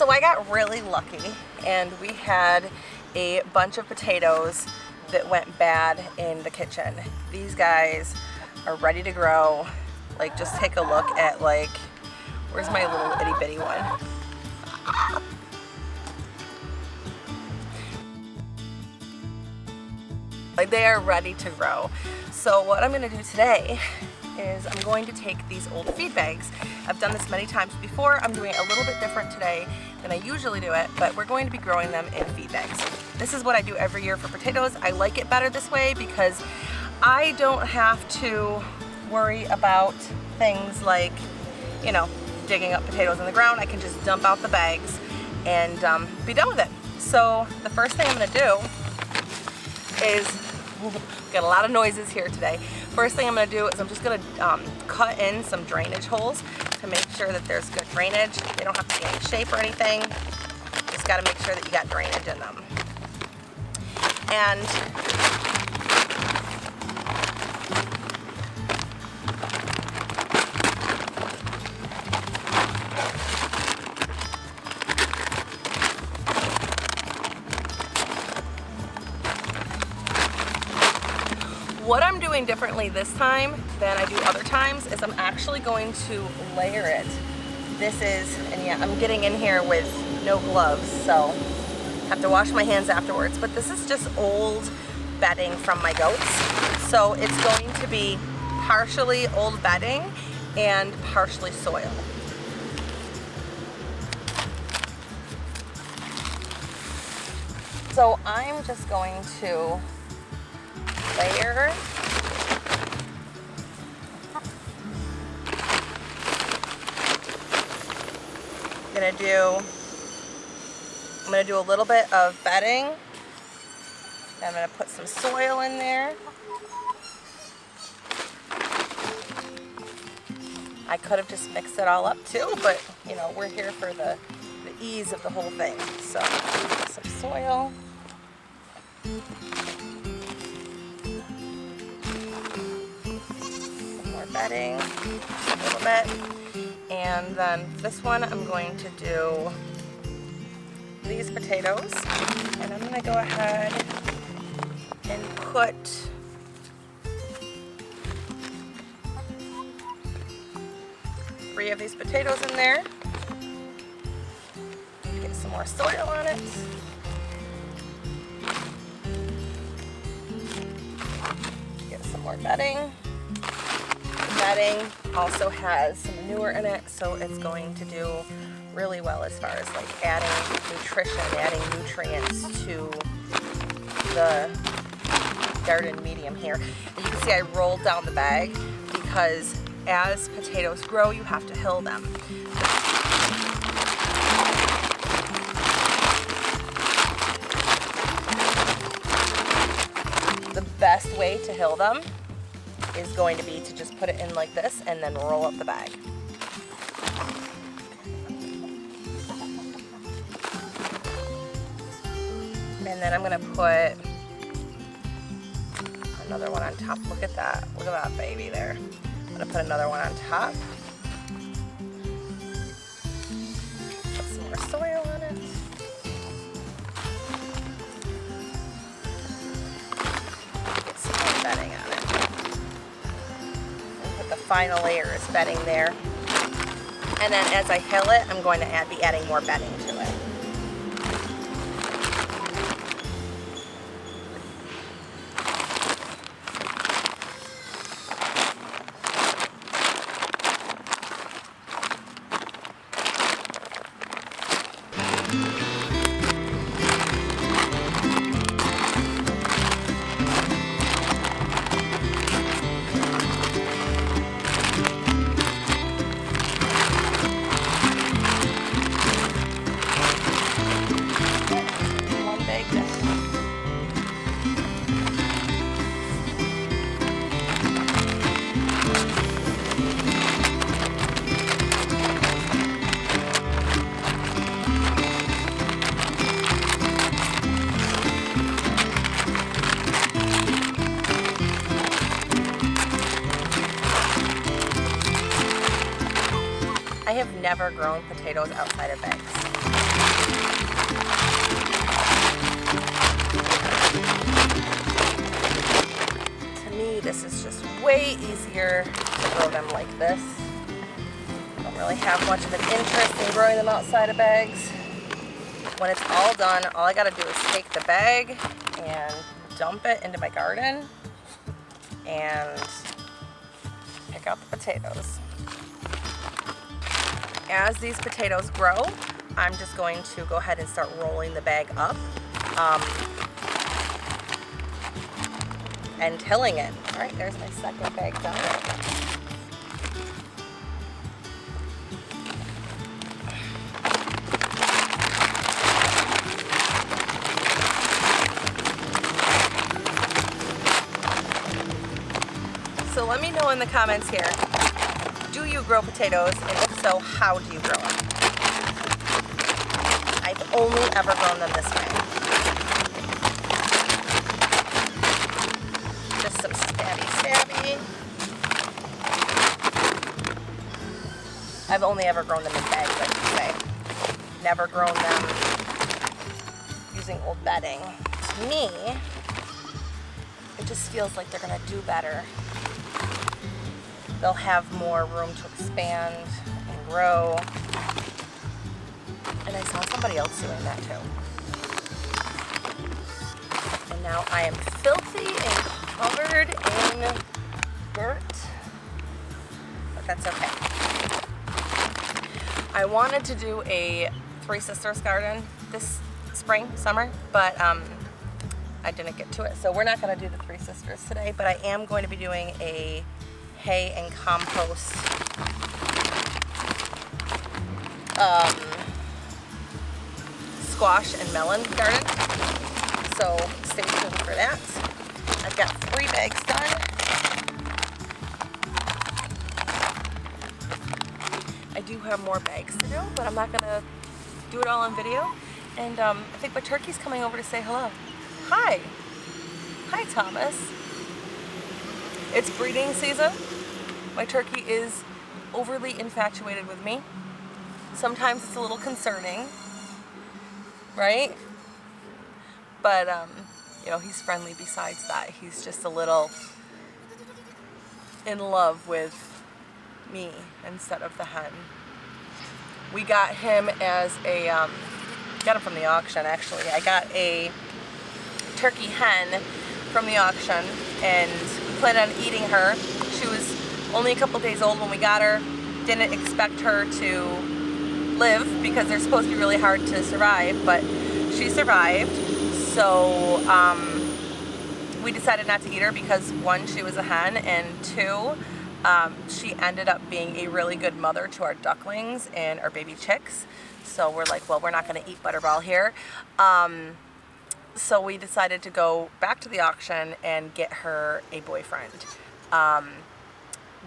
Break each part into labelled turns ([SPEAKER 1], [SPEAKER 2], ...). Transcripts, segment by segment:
[SPEAKER 1] So I got really lucky and we had a bunch of potatoes that went bad in the kitchen. These guys are ready to grow. Like, just take a look at, like, where's my little itty bitty one? Like, they are ready to grow. So what I'm gonna do today is I'm going to take these old feed bags. I've done this many times before. I'm doing it a little bit different today than I usually do it, but we're going to be growing them in feed bags. This is what I do every year for potatoes. I like it better this way because I don't have to worry about things like, you know, digging up potatoes in the ground. I can just dump out the bags and be done with it. So the first thing I'm gonna do is, got a lot of noises here today. First thing I'm gonna do is I'm just gonna cut in some drainage holes to make sure that there's good drainage. They don't have to be any shape or anything. Just gotta make sure that you got drainage in them. And what I'm doing differently this time than I do other times is I'm actually going to layer it. This is, and yeah, I'm getting in here with no gloves, so I have to wash my hands afterwards, but this is just old bedding from my goats. So it's going to be partially old bedding and partially soil. So I'm just going to layer. I'm gonna do a little bit of bedding. I'm gonna put some soil in there. I could have just mixed it all up too, but you know, we're here for the ease of the whole thing. So some soil. Bedding a little bit, and then this one I'm going to do these potatoes, and I'm going to go ahead and put three of these potatoes in there. Get some more soil on it. Get some more bedding. Bedding also has some manure in it, so it's going to do really well as far as like adding nutrition, adding nutrients to the garden medium here. And you can see I rolled down the bag because as potatoes grow, you have to hill them. The best way to hill them is going to be to just put it in like this and then roll up the bag. And then I'm gonna put another one on top. Look at that. Look at that baby there. I'm gonna put another one on top. Put some more soil on it. Get some more bedding on it. The final layer is bedding there, and then as I hill it, I'm going to be adding more bedding to it. I have never grown potatoes outside of bags. easier to grow them like this. Don't really have much of an interest in growing them outside of bags. When it's all done, all I gotta do is take the bag and dump it into my garden and pick out the potatoes. As these potatoes grow, I'm just going to go ahead and start rolling the bag up and tilling it. All right, there's my second bag done. So let me know in the comments here, do you grow potatoes, and if so, how do you grow them? I've only ever grown them this way. Just some stabby. I've only ever grown them in bags, I should say. Never grown them using old bedding. To me, it just feels like they're gonna do better. They'll have more room to expand and grow. And I saw somebody else doing that too. And now I am filthy and covered in dirt, but that's okay. I wanted to do a Three Sisters garden this spring, summer, but I didn't get to it. So we're not gonna do the Three Sisters today, but I am going to be doing a hay and compost squash and melon garden. So stay tuned for that. I've got 3 bags done. I do have more bags to do, but I'm not gonna do it all on video. And I think my turkey's coming over to say hello. Hi. Hi, Thomas. It's breeding season. My turkey is overly infatuated with me. Sometimes it's a little concerning, right? But, you know, he's friendly besides that. He's just a little in love with me instead of the hen. We got him as a, got him from the auction actually. I got a turkey hen from the auction and we planned on eating her. She was only a couple days old when we got her. Didn't expect her to live because they're supposed to be really hard to survive, but she survived. So we decided not to eat her because 1, she was a hen, and 2, she ended up being a really good mother to our ducklings and our baby chicks. So we're like, well, we're not gonna eat Butterball here. So we decided to go back to the auction and get her a boyfriend.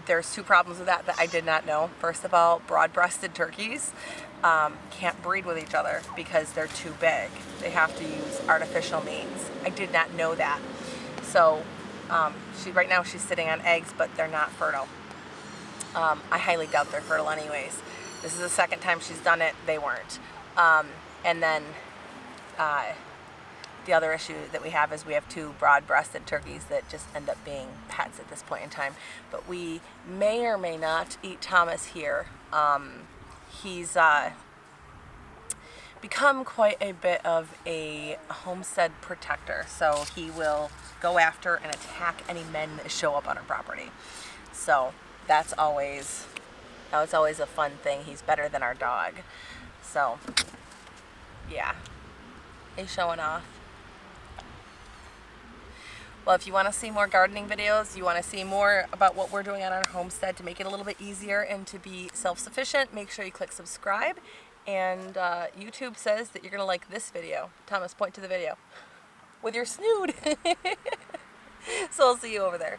[SPEAKER 1] There's 2 problems with that I did not know. First of all, broad-breasted turkeys can't breed with each other because they're too big. They have to use artificial means. I did not know that. So right now she's sitting on eggs, but they're not fertile. I highly doubt they're fertile anyways. This is the second time she's done it. They weren't. And then the other issue that we have is we have 2 broad-breasted turkeys that just end up being pets at this point in time. But we may or may not eat Thomas here. He's become quite a bit of a homestead protector. So he will go after and attack any men that show up on our property. So that's always a fun thing. He's better than our dog. So yeah, he's showing off. Well, if you want to see more gardening videos, you want to see more about what we're doing on our homestead to make it a little bit easier and to be self-sufficient, make sure you click subscribe. And YouTube says that you're going to like this video. Thomas, point to the video with your snood. So I'll see you over there.